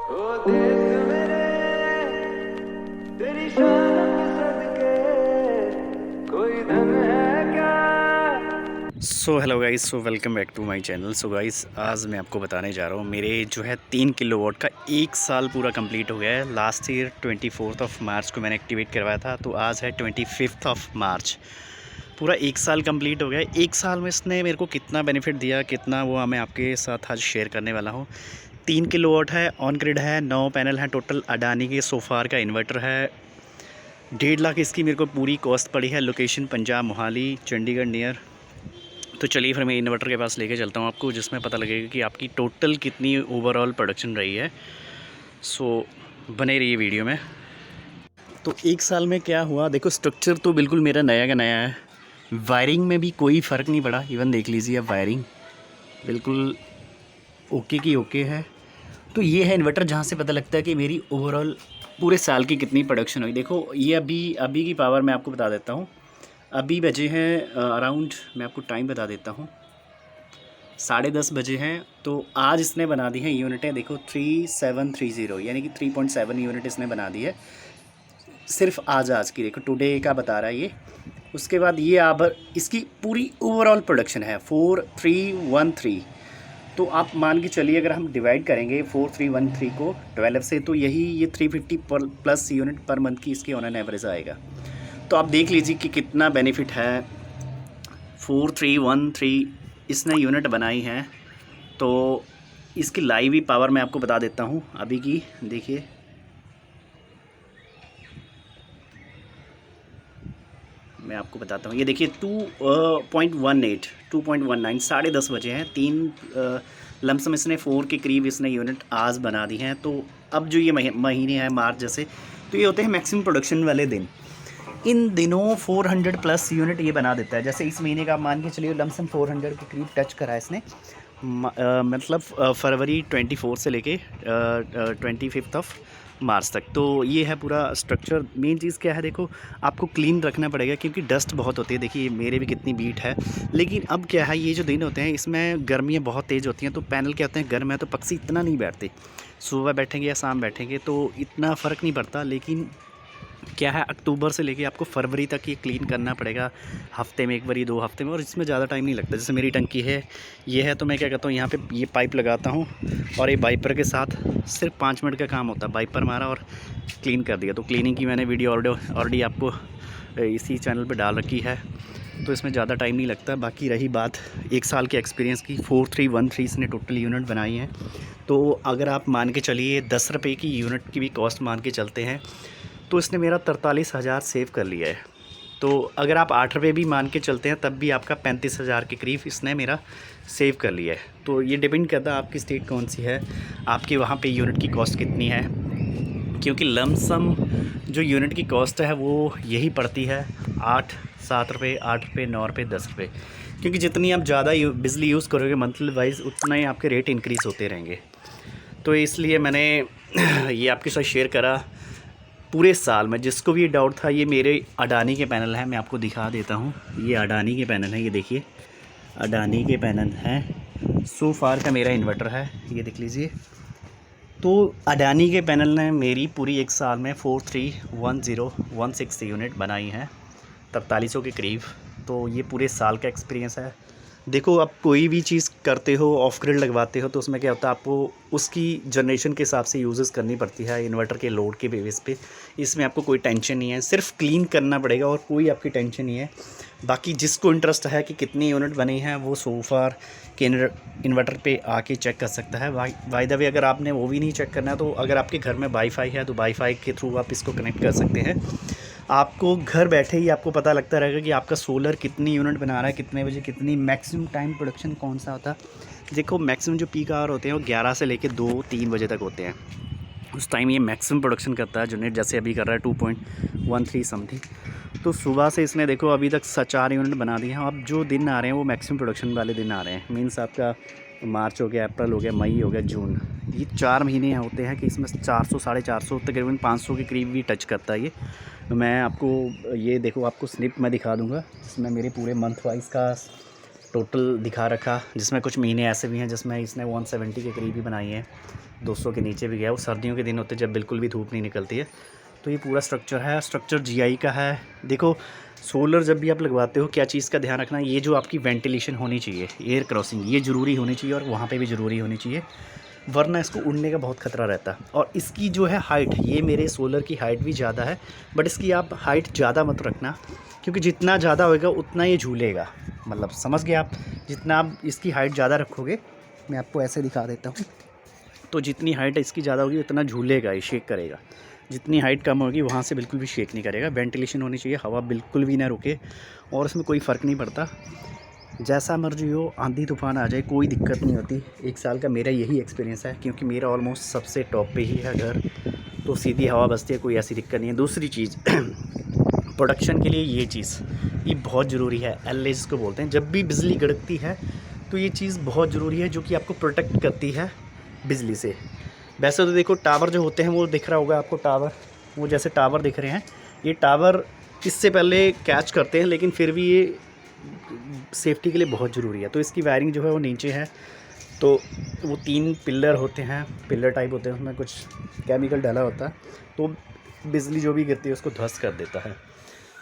ओ देश मेरे तेरी शान के सदके कोई धन है क्या। So hello guys, so welcome back to my channel. So guys, आज मैं आपको बताने जा रहा हूँ मेरे जो है 3 किलोवाट का 1 साल पूरा कंप्लीट हो गया है। लास्ट ईयर 24 ऑफ मार्च को मैंने एक्टिवेट करवाया था, तो आज है 25 ऑफ मार्च। पूरा 1 साल कंप्लीट हो गया है। 1 साल में इसने मेरे को कितना बेनिफिट दिया, कितना, वो मैं आपके साथ आज शेयर करने वाला हूँ। 3 किलोवाट है, ऑन ग्रिड है, 9 पैनल हैं टोटल। अडानी के सोफार का इन्वर्टर है। 1.5 लाख इसकी मेरे को पूरी कॉस्ट पड़ी है। Location Punjab, Mohali, Chandigarh near. तो चलिए फिर मैं इन्वर्टर के पास लेके चलता हूँ आपको, जिसमें पता लगेगा कि आपकी टोटल कितनी ओवरऑल प्रोडक्शन रही है। सो बने रहिए वीडियो में। तो 1 साल में क्या हुआ, देखो स्ट्रक्चर तो बिल्कुल मेरा नया का नया है। वायरिंग में भी कोई फ़र्क नहीं पड़ा। इवन देख लीजिए अब, वायरिंग बिल्कुल ओके की ओके है। तो ये है इन्वर्टर, जहाँ से पता लगता है कि मेरी ओवरऑल पूरे साल की कितनी प्रोडक्शन हुई। देखो ये अभी की पावर मैं आपको बता देता हूँ। अभी बजे हैं अराउंड, मैं आपको टाइम बता देता हूँ, 10:30 बजे हैं। तो आज इसने बना दी है यूनिटें, देखो 3730, यानी कि 3.7 यूनिट इसने बना दी है सिर्फ आज की। देखो टुडे का बता रहा है ये। उसके बाद ये अब इसकी पूरी ओवरऑल प्रोडक्शन है 4313। तो आप मान के चलिए, अगर हम डिवाइड करेंगे 4313 को 12 से, तो यही ये 350 प्लस यूनिट पर मंथ की इसकी ऑन एन एवरेज आएगा। तो आप देख लीजिए कि कितना बेनिफिट है। 4313 इसने यूनिट बनाई है। तो इसकी लाइव ही पावर मैं आपको बता देता हूँ अभी की। देखिए मैं आपको बताता हूँ, ये देखिए 2.18 2.19 10:30 बजे हैं। 3 लमसम इसने 4 के करीब इसने यूनिट आज बना दी हैं। तो अब जो ये महीने हैं मार्च जैसे, तो ये होते हैं मैक्सिमम प्रोडक्शन वाले दिन। इन दिनों 400 प्लस यूनिट ये बना देता है। जैसे इस महीने का मान के चलिए लमसम 400 के करीब टच करा है इसने। मतलब फरवरी 24 से लेके 25 ऑफ मार्च तक। तो ये है पूरा स्ट्रक्चर। मेन चीज़ क्या है, देखो आपको क्लीन रखना पड़ेगा क्योंकि डस्ट बहुत होती है। देखिए मेरे भी कितनी बीट है। लेकिन अब क्या है, ये जो दिन होते हैं इसमें गर्मियाँ बहुत तेज़ होती हैं, तो पैनल क्या होते हैं गर्म है, तो पक्षी इतना नहीं बैठते। सुबह बैठेंगे या शाम बैठेंगे तो इतना फ़र्क नहीं पड़ता। लेकिन क्या है, अक्टूबर से लेके आपको फरवरी तक ये क्लीन करना पड़ेगा, हफ्ते में एक बारी, 2 हफ्ते में। और इसमें ज़्यादा टाइम नहीं लगता। जैसे मेरी टंकी है, ये है, तो मैं क्या करता हूँ, यहाँ पे ये पाइप लगाता हूँ और ये वाइपर के साथ सिर्फ 5 मिनट का काम होता है। वाइपर मारा और क्लीन कर दिया। तो क्लीनिंग की मैंने वीडियो ऑलरेडी आपको इसी चैनल पर डाल रखी है, तो इसमें ज़्यादा टाइम नहीं लगता। बाकी रही बात 1 साल के एक्सपीरियंस की, 4313 इसने टोटल यूनिट बनाई हैं। तो अगर आप मान के चलिए 10 रुपये की यूनिट की भी कॉस्ट मान के चलते हैं, तो इसने मेरा 43,000 सेव कर लिया है। तो अगर आप 8 रुपये भी मान के चलते हैं, तब भी आपका 35,000 के करीब इसने मेरा सेव कर लिया है। तो ये डिपेंड करता है आपकी स्टेट कौन सी है, आपके वहाँ पे यूनिट की कॉस्ट कितनी है। क्योंकि लमसम जो यूनिट की कॉस्ट है वो यही पड़ती है 8-7 रुपये, 8 रुपये, 9 रुपये, 10 रुपये। क्योंकि जितनी आप ज़्यादा बिजली यूज़ करोगे मंथली वाइज, उतना ही आपके रेट इंक्रीज़ होते रहेंगे। तो इसलिए मैंने ये आपके साथ शेयर करा पूरे साल में। जिसको भी ये डाउट था, ये मेरे अडानी के पैनल हैं, मैं आपको दिखा देता हूँ। ये अडानी के पैनल हैं, ये देखिए अडानी के पैनल हैं। सो फार का मेरा इन्वर्टर है, ये देख लीजिए। तो अडानी के पैनल ने मेरी पूरी 1 साल में 431016 यूनिट बनाई हैं, 4300 के करीब। तो ये पूरे साल का एक्सपीरियंस है। देखो आप कोई भी चीज़ करते हो, ऑफ ग्रिड लगवाते हो, तो उसमें क्या होता है, आपको उसकी जनरेशन के हिसाब से यूज़ेस करनी पड़ती है इन्वर्टर के लोड के बेसिस पे। इसमें आपको कोई टेंशन नहीं है, सिर्फ क्लीन करना पड़ेगा और कोई आपकी टेंशन नहीं है। बाकी जिसको इंटरेस्ट है कि कितनी यूनिट बनी है, वो सोफार के इन्वर्टर पे आके चेक कर सकता है। बाय द वे, अगर आपने वो भी नहीं चेक करना, तो अगर आपके घर में वाईफाई है, तो वाईफाई के थ्रू आप इसको कनेक्ट कर सकते हैं। आपको घर बैठे ही आपको पता लगता रहेगा कि आपका सोलर कितनी यूनिट बना रहा है, कितने बजे, कितनी मैक्सिमम टाइम प्रोडक्शन कौन सा होता है। देखो मैक्सिमम जो पीक आवर होते हैं वो 11 से लेकर 2-3 बजे तक होते हैं। उस टाइम ये मैक्सिमम प्रोडक्शन करता है यूनिट, जैसे अभी कर रहा है 2.13 समथिंग। तो सुबह से इसने देखो अभी तक 4 यूनिट बना दिए हैं। अब जो दिन आ रहे हैं वो मैक्सिमम प्रोडक्शन वाले दिन आ रहे हैं। मीन्स आपका मार्च हो गया, अप्रैल हो गया, मई हो गया, जून। ये 4 महीने होते हैं कि इसमें 400, 450, तकरीबन 500 के करीब भी टच करता है ये। मैं आपको ये देखो, आपको स्लिप मैं दिखा दूंगा, जिसमें मेरे पूरे मंथ वाइज का टोटल दिखा रखा, जिसमें कुछ महीने ऐसे भी हैं जिसमें इसने 170 के करीब ही बनाई है, 200 के नीचे भी गया। वो सर्दियों के दिन होते हैं जब बिल्कुल भी धूप नहीं निकलती है। तो ये पूरा स्ट्रक्चर है, स्ट्रक्चर जीआई का है। देखो सोलर जब भी आप लगवाते हो क्या चीज़ का ध्यान रखना, ये जो आपकी वेंटिलेशन होनी चाहिए, एयर क्रॉसिंग, ये ज़रूरी होनी चाहिए और वहाँ पे भी ज़रूरी होनी चाहिए, वरना इसको उड़ने का बहुत ख़तरा रहता है। और इसकी जो है हाइट, ये मेरे सोलर की हाइट भी ज़्यादा है, बट इसकी आप हाइट ज़्यादा मत रखना, क्योंकि जितना ज़्यादा होएगा उतना ये झूलेगा। मतलब समझ गए आप, जितना आप इसकी हाइट ज़्यादा रखोगे, मैं आपको ऐसे दिखा देता हूँ, तो जितनी हाइट इसकी ज़्यादा होगी उतना झूलेगा, ये शेक करेगा। जितनी हाइट कम होगी वहाँ से बिल्कुल भी शेक नहीं करेगा। वेंटिलेशन होनी चाहिए, हवा बिल्कुल भी ना रुके, और उसमें कोई फ़र्क नहीं पड़ता, जैसा मर्जी हो, आंधी तूफ़ान आ जाए कोई दिक्कत नहीं होती। 1 साल का मेरा यही एक्सपीरियंस है, क्योंकि मेरा ऑलमोस्ट सबसे टॉप पे ही है घर, तो सीधी हवा बसती है, कोई ऐसी दिक्कत नहीं है। दूसरी चीज़ प्रोडक्शन के लिए ये चीज़, ये बहुत ज़रूरी है, एलए जिसको बोलते हैं। जब भी बिजली गड़कती है तो ये चीज़ बहुत ज़रूरी है, जो कि आपको प्रोटेक्ट करती है बिजली से। वैसे तो देखो टावर जो होते हैं वो दिख रहा होगा आपको, टावर, वो जैसे टावर दिख रहे हैं, ये टावर इससे पहले कैच करते हैं, लेकिन फिर भी ये सेफ्टी के लिए बहुत ज़रूरी है। तो इसकी वायरिंग जो है वो नीचे है, तो वो 3 पिलर होते हैं, पिलर टाइप होते हैं, उसमें कुछ केमिकल डाला होता है, तो बिजली जो भी गिरती है उसको ध्वस्त कर देता है।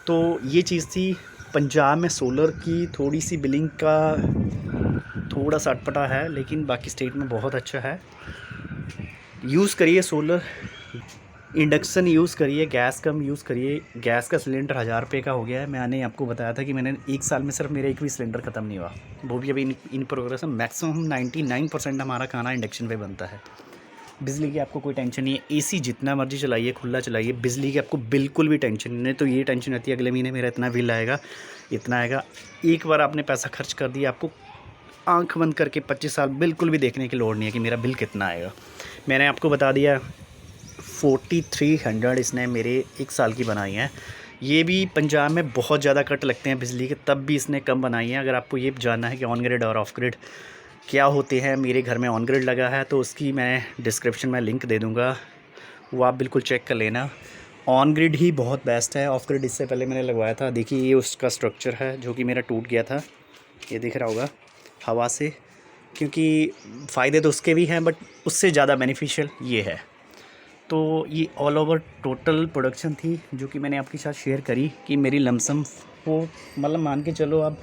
तो ये चीज़ थी। पंजाब में सोलर की थोड़ी सी बिलिंग का थोड़ा सा अटपटा है, लेकिन बाकी स्टेट में बहुत अच्छा है। यूज़ करिए सोलर, इंडक्शन यूज़ करिए, गैस कम यूज़ करिए। गैस का सिलेंडर 1000 रुपये का हो गया है। मैंने आपको बताया था कि मैंने 1 साल में सिर्फ मेरा एक भी सिलेंडर ख़त्म नहीं हुआ, वो भी अभी इन प्रोग्रेस में। मैक्सिमम 99% हमारा खाना इंडक्शन पे बनता है। बिजली की आपको कोई टेंशन नहीं है, एसी जितना मर्जी चलाइए, खुला चलाइए, बिजली की आपको बिल्कुल भी टेंशन नहीं है। तो ये टेंशन रहती है अगले महीने मेरा इतना बिल आएगा, इतना आएगा। एक बार आपने पैसा खर्च कर दिया, आपको आंख बंद करके 25 साल बिल्कुल भी देखने की लोड़ नहीं है कि मेरा बिल कितना आएगा। मैंने आपको बता दिया 4300 इसने मेरे 1 साल की बनाई है। ये भी पंजाब में बहुत ज़्यादा कट लगते हैं बिजली के, तब भी इसने कम बनाई है। अगर आपको ये जानना है कि ऑन ग्रिड और ऑफ ग्रिड क्या होते हैं, मेरे घर में ऑन ग्रिड लगा है, तो उसकी मैं डिस्क्रिप्शन में लिंक दे दूँगा, वो आप बिल्कुल चेक कर लेना। ऑन ग्रिड ही बहुत बेस्ट है, ऑफ ग्रिड इससे पहले मैंने लगवाया था। देखिए ये उसका स्ट्रक्चर है जो कि मेरा टूट गया था, ये दिख रहा होगा हवा से, क्योंकि फ़ायदे तो उसके भी हैं बट उससे ज़्यादा बेनिफिशियल ये है। तो ये ऑल ओवर टोटल प्रोडक्शन थी जो कि मैंने आपके साथ शेयर करी, कि मेरी लमसम को मतलब मान के चलो अब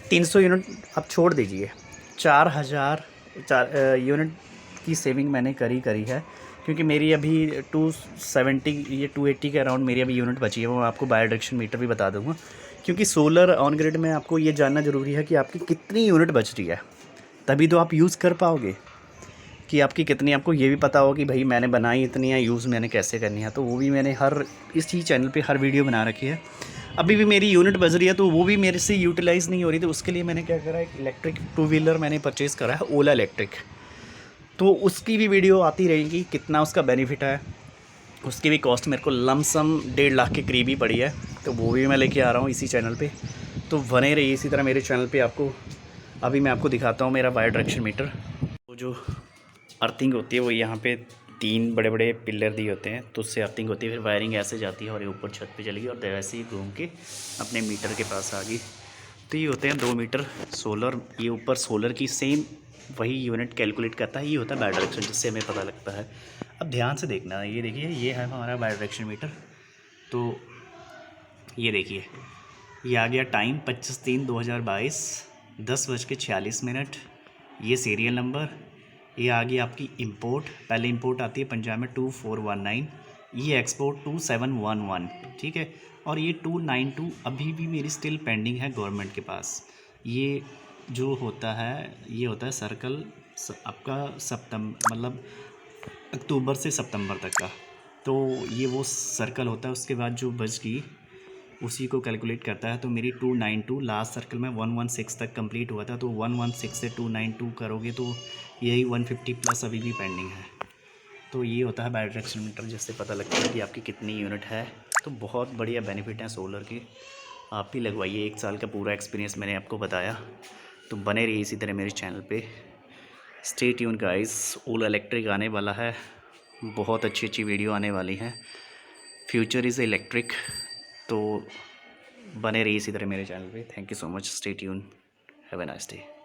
300 यूनिट आप छोड़ दीजिए, 4000 यूनिट की सेविंग मैंने करी है, क्योंकि मेरी अभी 270 ये 280 के अराउंड मेरी अभी यूनिट बची है। वो मैं आपको बायो डायरेक्शन मीटर भी बता दूँगा, क्योंकि सोलर ऑन ग्रिड में आपको ये जानना ज़रूरी है कि आपकी कितनी यूनिट बच रही है, तभी तो आप यूज़ कर पाओगे कि आपकी कितनी। आपको ये भी पता हो कि भाई मैंने बनाई इतनी है, यूज़ मैंने कैसे करनी है, तो वो भी मैंने इसी चैनल पे हर वीडियो बना रखी है। अभी भी मेरी यूनिट बज रही है तो वो भी मेरे से यूटिलाइज़ नहीं हो रही, तो उसके लिए मैंने क्या करा, एक इलेक्ट्रिक 2 व्हीलर मैंने परचेज़ करा है, ओला इलेक्ट्रिक। तो उसकी भी वीडियो आती रहेगी, कितना उसका बेनिफिट है, उसकी भी कॉस्ट मेरे को लमसम 1.5 लाख के करीब ही पड़ी है, तो वो भी मैं लेके आ रहा हूँ इसी चैनल पे। तो बने रहिए इसी तरह मेरे चैनल पे। आपको अभी मैं आपको दिखाता हूँ मेरा बायो डायरेक्शन मीटर। वो जो अर्थिंग होती है वो यहाँ पे 3 बड़े बड़े पिलर दिए होते हैं, तो उससे अर्थिंग होती है, फिर वायरिंग ऐसे जाती है और ये ऊपर छत पे चलेगी और वैसे ही घूम के अपने मीटर के पास आ गई। तो ये होते हैं 2 मीटर सोलर, ये ऊपर सोलर की सेम वही यूनिट कैलकुलेट करता है, ये होता है बायो डायरेक्शन, जिससे हमें पता लगता है। अब ध्यान से देखना, ये देखिए ये है हमारा बायो डायरेक्शन मीटर। तो ये देखिए ये आ गया टाइम 25/3/2022 10:46। ये सीरियल नंबर, ये आ गई आपकी इंपोर्ट, पहले इंपोर्ट आती है पंजाब में 2419, ये एक्सपोर्ट 2711, ठीक है। और ये 292 अभी भी मेरी स्टिल पेंडिंग है गवर्नमेंट के पास। ये जो होता है ये होता है सर्कल आपका मतलब अक्टूबर से सितंबर तक का, तो ये वो सर्कल होता है। उसके बाद जो बच गई उसी को कैलकुलेट करता है। तो मेरी 292 लास्ट सर्कल में 116 तक कंप्लीट हुआ था, तो 116 से 292 करोगे तो यही 150 प्लस अभी भी पेंडिंग है। तो ये होता है बायो डायरेक्शन मीटर, जिससे पता लगता है कि आपकी कितनी यूनिट है। तो बहुत बढ़िया बेनिफिट है सोलर की, आप भी लगवाइए। 1 साल का पूरा एक्सपीरियंस मैंने आपको बताया। तो बने रहिए इसी तरह मेरे चैनल पे। स्टे ट्यून गाइस, ओला इलेक्ट्रिक आने वाला है, बहुत अच्छी अच्छी वीडियो आने वाली हैं। Future is electric. तो बने रहिए इसी तरह मेरे चैनल पे। Thank you so much, stay tune. Have a nice day.